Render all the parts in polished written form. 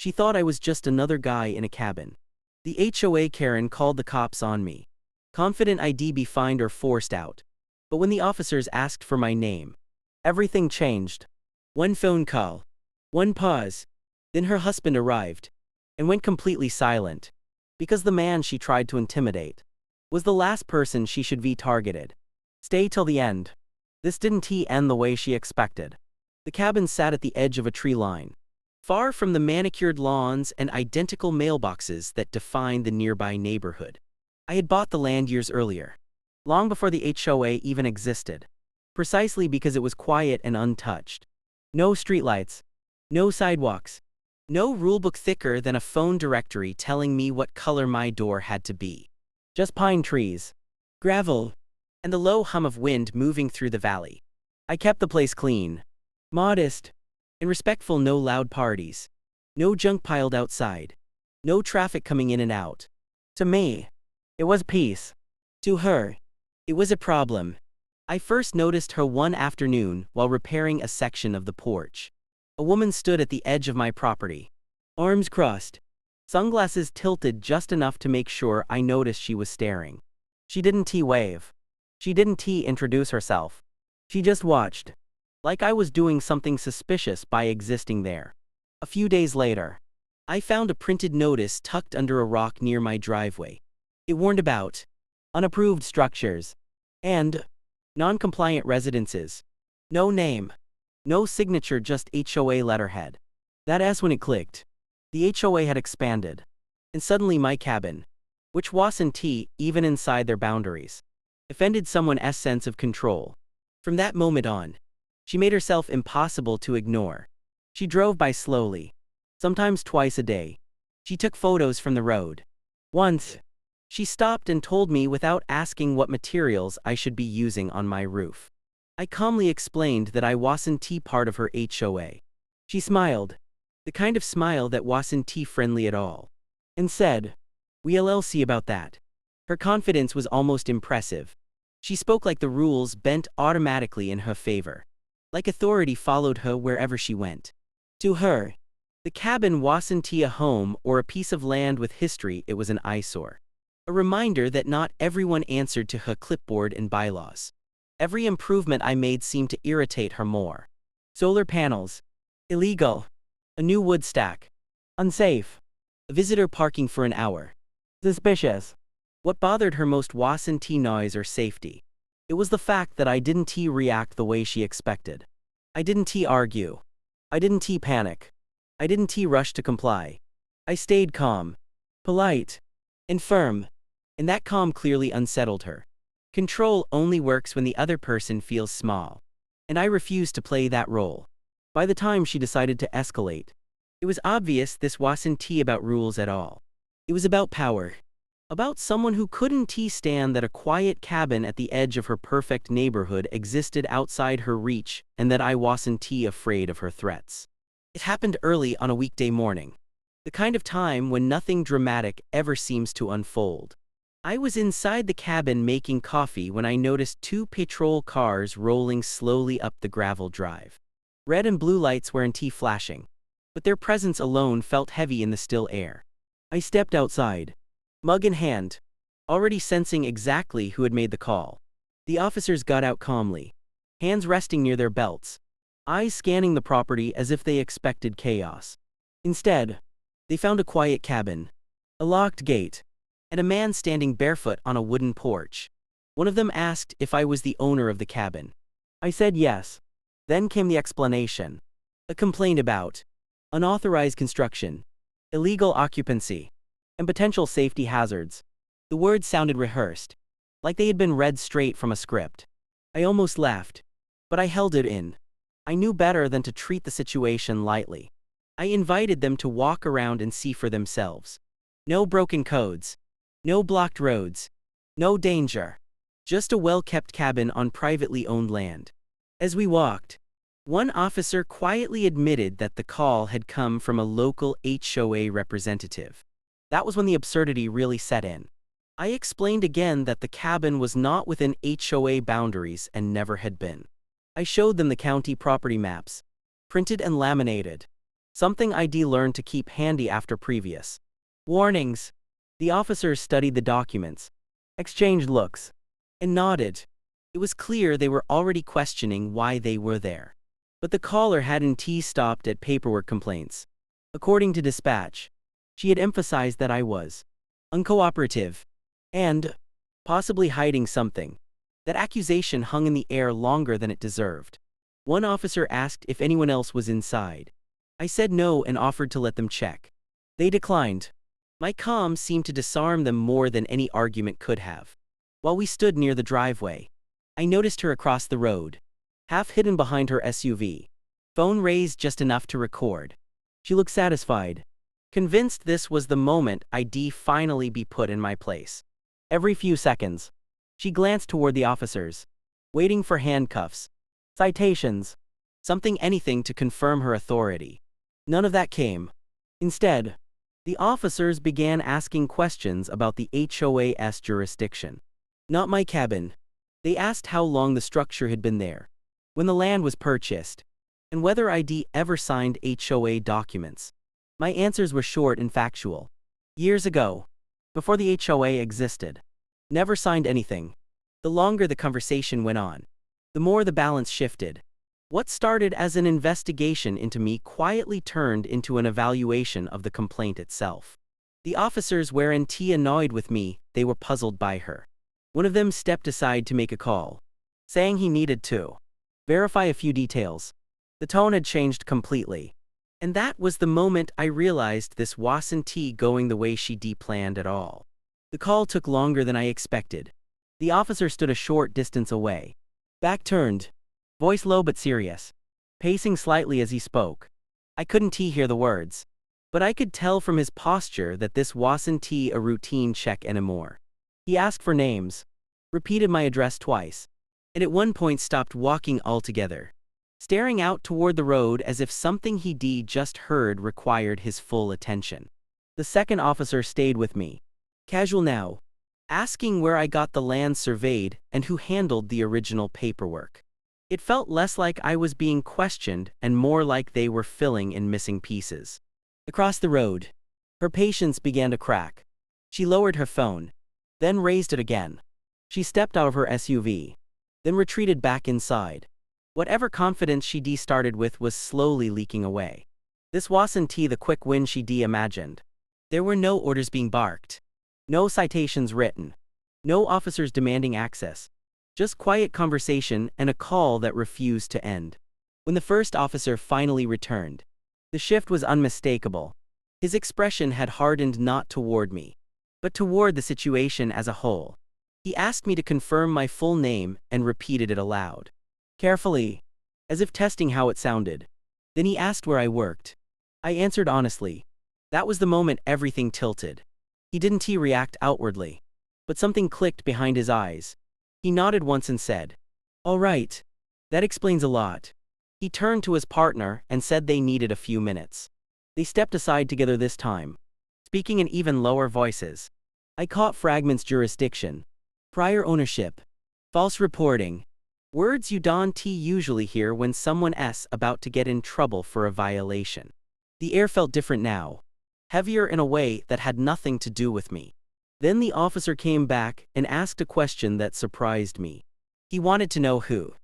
She thought I was just another guy in a cabin. The HOA Karen called the cops on me. Confident I'd be fined or forced out. But when the officers asked for my name, everything changed. One phone call. One pause. Then her husband arrived. And went completely silent. Because the man she tried to intimidate was the last person she should be targeted. Stay till the end. This didn't end the way she expected. The cabin sat at the edge of a tree line, far from the manicured lawns and identical mailboxes that defined the nearby neighborhood. I had bought the land years earlier, long before the HOA even existed, precisely because it was quiet and untouched. No streetlights, no sidewalks, no rulebook thicker than a phone directory telling me what color my door had to be. Just pine trees, gravel, and the low hum of wind moving through the valley. I kept the place clean, modest, and respectful. No loud parties, no junk piled outside, no traffic coming in and out. To me, it was peace. To her, it was a problem. I first noticed her one afternoon while repairing a section of the porch. A woman stood at the edge of my property, arms crossed, sunglasses tilted just enough to make sure I noticed she was staring. She didn't wave. She didn't introduce herself. She just watched, like I was doing something suspicious by existing there. A few days later, I found a printed notice tucked under a rock near my driveway. It warned about unapproved structures and non-compliant residences. No name, no signature, just HOA letterhead. That's when it clicked. The HOA had expanded, and suddenly my cabin, which wasn't even inside their boundaries, offended someone's sense of control. From that moment on, she made herself impossible to ignore. She drove by slowly, sometimes twice a day. She took photos from the road. Once, she stopped and told me without asking what materials I should be using on my roof. I calmly explained that I wasn't part of her HOA. She smiled, the kind of smile that wasn't friendly at all, and said, "We'll see about that." Her confidence was almost impressive. She spoke like the rules bent automatically in her favor, like authority followed her wherever she went. To her, the cabin wasn't a home or a piece of land with history. It was an eyesore. A reminder that not everyone answered to her clipboard and bylaws. Every improvement I made seemed to irritate her more. Solar panels, illegal. A new wood stack, unsafe. A visitor parking for an hour, suspicious. What bothered her most wasn't noise or safety. It was the fact that I didn't react the way she expected. I didn't argue. I didn't panic. I didn't rush to comply. I stayed calm, polite, and firm, and that calm clearly unsettled her. Control only works when the other person feels small, and I refused to play that role. By the time she decided to escalate, it was obvious this wasn't about rules at all. It was about power. About someone who couldn't stand that a quiet cabin at the edge of her perfect neighborhood existed outside her reach, and that I wasn't afraid of her threats. It happened early on a weekday morning, the kind of time when nothing dramatic ever seems to unfold. I was inside the cabin making coffee when I noticed two patrol cars rolling slowly up the gravel drive. Red and blue lights weren't flashing, but their presence alone felt heavy in the still air. I stepped outside, mug in hand, already sensing exactly who had made the call. The officers got out calmly, hands resting near their belts, eyes scanning the property as if they expected chaos. Instead, they found a quiet cabin, a locked gate, and a man standing barefoot on a wooden porch. One of them asked if I was the owner of the cabin. I said yes. Then came the explanation. A complaint about unauthorized construction, illegal occupancy, and potential safety hazards. The words sounded rehearsed, like they had been read straight from a script. I almost laughed, but I held it in. I knew better than to treat the situation lightly. I invited them to walk around and see for themselves. No broken codes, no blocked roads, no danger. Just a well-kept cabin on privately owned land. As we walked, one officer quietly admitted that the call had come from a local HOA representative. That was when the absurdity really set in. I explained again that the cabin was not within HOA boundaries and never had been. I showed them the county property maps, printed and laminated, something ID learned to keep handy after previous warnings. The officers studied the documents, exchanged looks, and nodded. It was clear they were already questioning why they were there. But the caller hadn't stopped at paperwork complaints. According to dispatch, she had emphasized that I was uncooperative and possibly hiding something. That accusation hung in the air longer than it deserved. One officer asked if anyone else was inside. I said no and offered to let them check. They declined. My calm seemed to disarm them more than any argument could have. While we stood near the driveway, I noticed her across the road, half hidden behind her SUV. Phone raised just enough to record. She looked satisfied, convinced this was the moment I'd finally be put in my place. Every few seconds, she glanced toward the officers, waiting for handcuffs, citations, anything to confirm her authority. None of that came. Instead, the officers began asking questions about the HOA's jurisdiction. Not my cabin. They asked how long the structure had been there, when the land was purchased, and whether I'd ever signed HOA documents. My answers were short and factual. Years ago, before the HOA existed. Never signed anything. The longer the conversation went on, the more the balance shifted. What started as an investigation into me quietly turned into an evaluation of the complaint itself. The officers weren't annoyed with me, they were puzzled by her. One of them stepped aside to make a call, saying he needed to verify a few details. The tone had changed completely. And that was the moment I realized this wasn't going the way she'd planned at all. The call took longer than I expected. The officer stood a short distance away, back turned, voice low but serious, pacing slightly as he spoke. I couldn't hear the words, but I could tell from his posture that this wasn't a routine check anymore. He asked for names, repeated my address twice, and at one point stopped walking altogether, staring out toward the road as if something he'd just heard required his full attention. The second officer stayed with me, casual now, asking where I got the land surveyed and who handled the original paperwork. It felt less like I was being questioned and more like they were filling in missing pieces. Across the road, her patience began to crack. She lowered her phone, then raised it again. She stepped out of her SUV, then retreated back inside. Whatever confidence she'd started with was slowly leaking away. This wasn't the quick win she'd imagined. There were no orders being barked, no citations written, no officers demanding access. Just quiet conversation and a call that refused to end. When the first officer finally returned, the shift was unmistakable. His expression had hardened not toward me, but toward the situation as a whole. He asked me to confirm my full name and repeated it aloud, carefully, as if testing how it sounded. Then he asked where I worked. I answered honestly. That was the moment everything tilted. He didn't react outwardly, but something clicked behind his eyes. He nodded once and said, "All right. That explains a lot." He turned to his partner and said they needed a few minutes. They stepped aside together this time, speaking in even lower voices. I caught fragments: jurisdiction, prior ownership, false reporting. Words you don't usually hear when someone's about to get in trouble for a violation. The air felt different now, heavier in a way that had nothing to do with me. Then the officer came back and asked a question that surprised me. He wanted to know who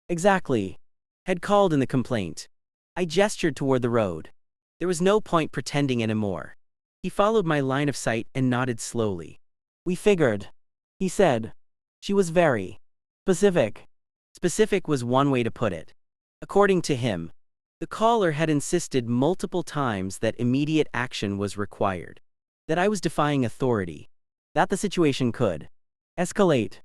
exactly had called in the complaint. I gestured toward the road. There was no point pretending anymore. He followed my line of sight and nodded slowly. "We figured," he said. "She was very specific." Specific was one way to put it. According to him, the caller had insisted multiple times that immediate action was required, that I was defying authority, that the situation could escalate.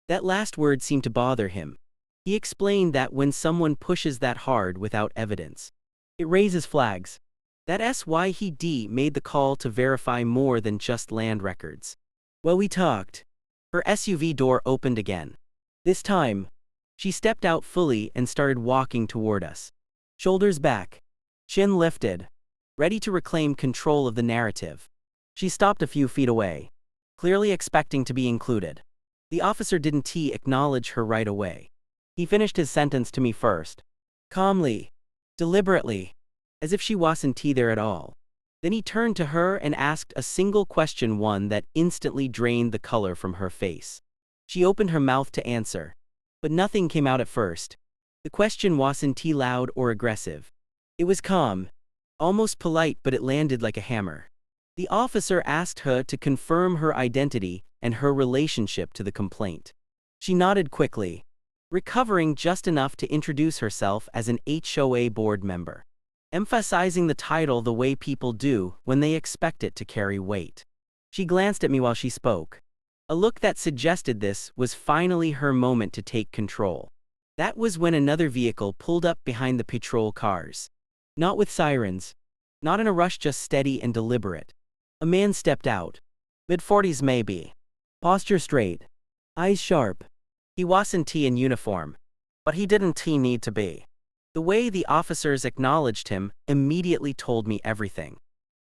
That last word seemed to bother him. He explained that when someone pushes that hard without evidence, it raises flags. That's why he made the call to verify more than just land records. While we talked, her SUV door opened again. This time, she stepped out fully and started walking toward us. Shoulders back, chin lifted, ready to reclaim control of the narrative. She stopped a few feet away, clearly expecting to be included. The officer didn't acknowledge her right away. He finished his sentence to me first, calmly, deliberately. as if she wasn't there at all. Then he turned to her and asked a single question, one that instantly drained the color from her face. She opened her mouth to answer, but nothing came out at first. The question wasn't loud or aggressive. It was calm, almost polite, but it landed like a hammer. The officer asked her to confirm her identity and her relationship to the complaint. She nodded quickly, recovering just enough to introduce herself as an HOA board member, emphasizing the title the way people do when they expect it to carry weight. She glanced at me while she spoke, a look that suggested this was finally her moment to take control. That was when another vehicle pulled up behind the patrol cars. Not with sirens, not in a rush, just steady and deliberate. A man stepped out, mid-40s maybe, posture straight, eyes sharp. He wasn't in uniform, but he didn't need to be. The way the officers acknowledged him immediately told me everything.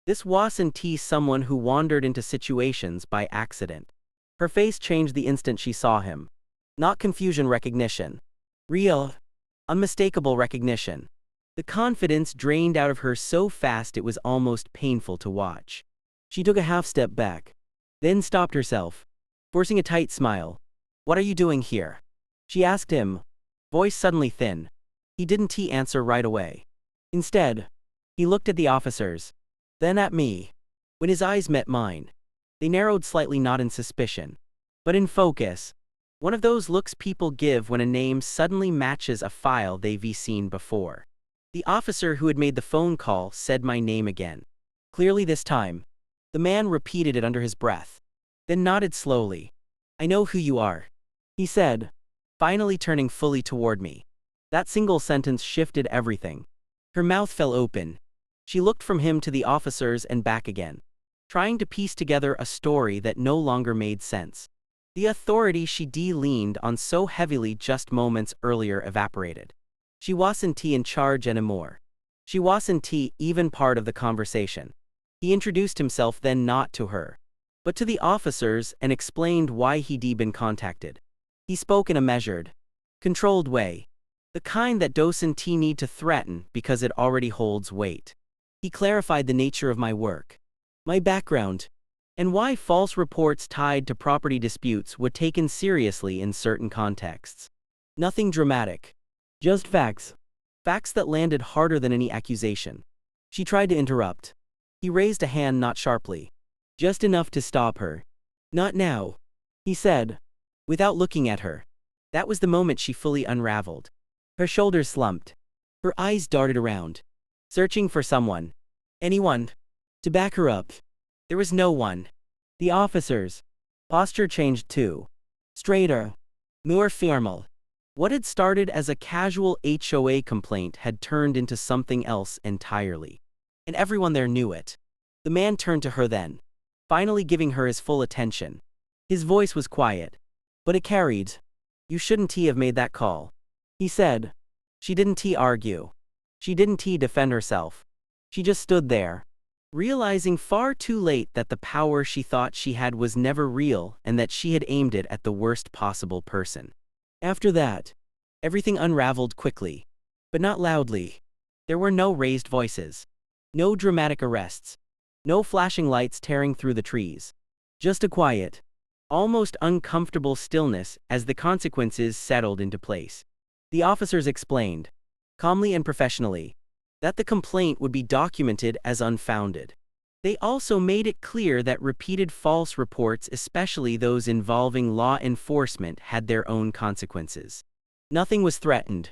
This wasn't someone who wandered into situations by accident. Her face changed the instant she saw him. Not confusion, recognition. Real, unmistakable recognition. The confidence drained out of her so fast it was almost painful to watch. She took a half step back, then stopped herself, forcing a tight smile. "What are you doing here?" she asked him, voice suddenly thin. He didn't answer right away. Instead, he looked at the officers, then at me. When his eyes met mine, they narrowed slightly, not in suspicion, but in focus. One of those looks people give when a name suddenly matches a file they've seen before. The officer who had made the phone call said my name again, clearly this time. The man repeated it under his breath, then nodded slowly. "I know who you are," he said, finally turning fully toward me. That single sentence shifted everything. Her mouth fell open. She looked from him to the officers and back again, trying to piece together a story that no longer made sense. The authority she leaned on so heavily just moments earlier evaporated. She wasn't in charge anymore. She wasn't even part of the conversation. He introduced himself then, not to her, but to the officers, and explained why he'd been contacted. He spoke in a measured, controlled way, the kind that doesn't need to threaten because it already holds weight. He clarified the nature of my work, my background, and why false reports tied to property disputes were taken seriously in certain contexts. Nothing dramatic, just facts. Facts that landed harder than any accusation. She tried to interrupt. He raised a hand, not sharply, just enough to stop her. "Not now," he said, without looking at her. That was the moment she fully unraveled. Her shoulders slumped. Her eyes darted around, searching for someone, anyone, to back her up. There was no one. The officer's posture changed too. Straighter, more formal. What had started as a casual HOA complaint had turned into something else entirely. And everyone there knew it. The man turned to her then, finally giving her his full attention. His voice was quiet, but it carried. "You shouldn't have made that call," he said. She didn't argue. She didn't defend herself. She just stood there, realizing far too late that the power she thought she had was never real and that she had aimed it at the worst possible person. After that, everything unraveled quickly, but not loudly. There were no raised voices, no dramatic arrests, no flashing lights tearing through the trees. Just a quiet, almost uncomfortable stillness as the consequences settled into place. The officers explained, calmly and professionally, that the complaint would be documented as unfounded. They also made it clear that repeated false reports, especially those involving law enforcement, had their own consequences. Nothing was threatened.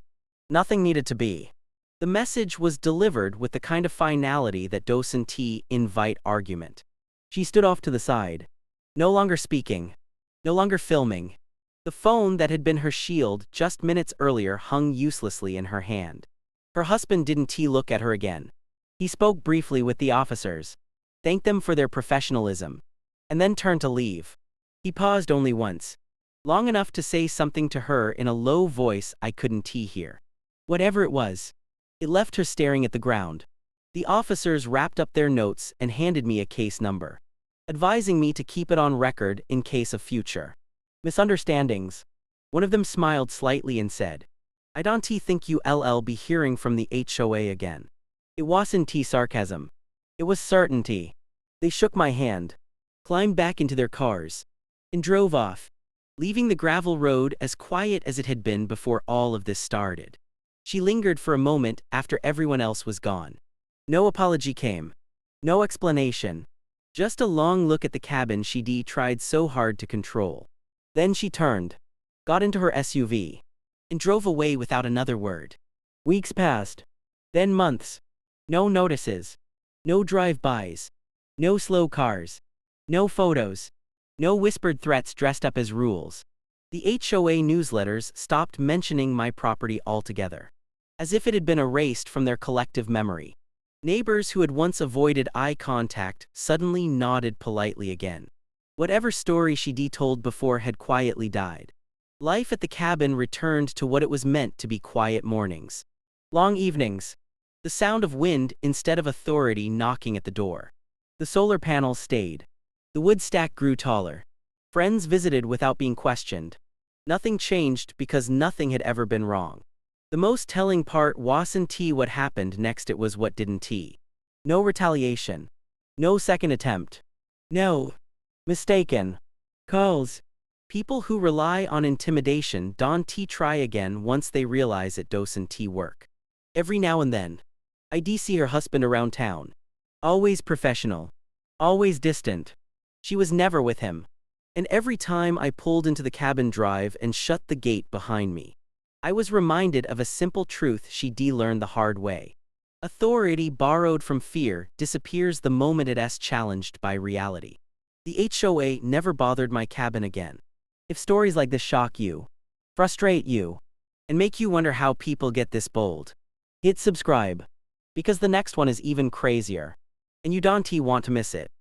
Nothing needed to be. The message was delivered with the kind of finality that doesn't invite argument. She stood off to the side, no longer speaking, no longer filming. The phone that had been her shield just minutes earlier hung uselessly in her hand. Her husband didn't look at her again. He spoke briefly with the officers, thanked them for their professionalism, and then turned to leave. He paused only once, long enough to say something to her in a low voice I couldn't hear. Whatever it was, it left her staring at the ground. The officers wrapped up their notes and handed me a case number, advising me to keep it on record in case of future misunderstandings. One of them smiled slightly and said, "I don't think you'll be hearing from the HOA again." It wasn't sarcasm. It was certainty. They shook my hand, climbed back into their cars, and drove off, leaving the gravel road as quiet as it had been before all of this started. She lingered for a moment after everyone else was gone. No apology came. No explanation. Just a long look at the cabin she'd tried so hard to control. Then she turned, got into her SUV, and drove away without another word. Weeks passed. Then months. No notices. No drive-bys. No slow cars. No photos. No whispered threats dressed up as rules. The HOA newsletters stopped mentioning my property altogether, as if it had been erased from their collective memory. Neighbors who had once avoided eye contact suddenly nodded politely again. Whatever story she'd told before had quietly died. Life at the cabin returned to what it was meant to be: quiet mornings, long evenings, the sound of wind instead of authority knocking at the door. The solar panels stayed. The wood stack grew taller. Friends visited without being questioned. Nothing changed because nothing had ever been wrong. The most telling part wasn't what happened next, it was what didn't. No retaliation. No second attempt. No mistaken calls. People who rely on intimidation don't try again once they realize it doesn't work. Every now and then, I'd see her husband around town. Always professional. Always distant. She was never with him. And every time I pulled into the cabin drive and shut the gate behind me, I was reminded of a simple truth she'd learned the hard way. Authority borrowed from fear disappears the moment it's challenged by reality. The HOA never bothered my cabin again. If stories like this shock you, frustrate you, and make you wonder how people get this bold, hit subscribe, because the next one is even crazier, and you don't want to miss it.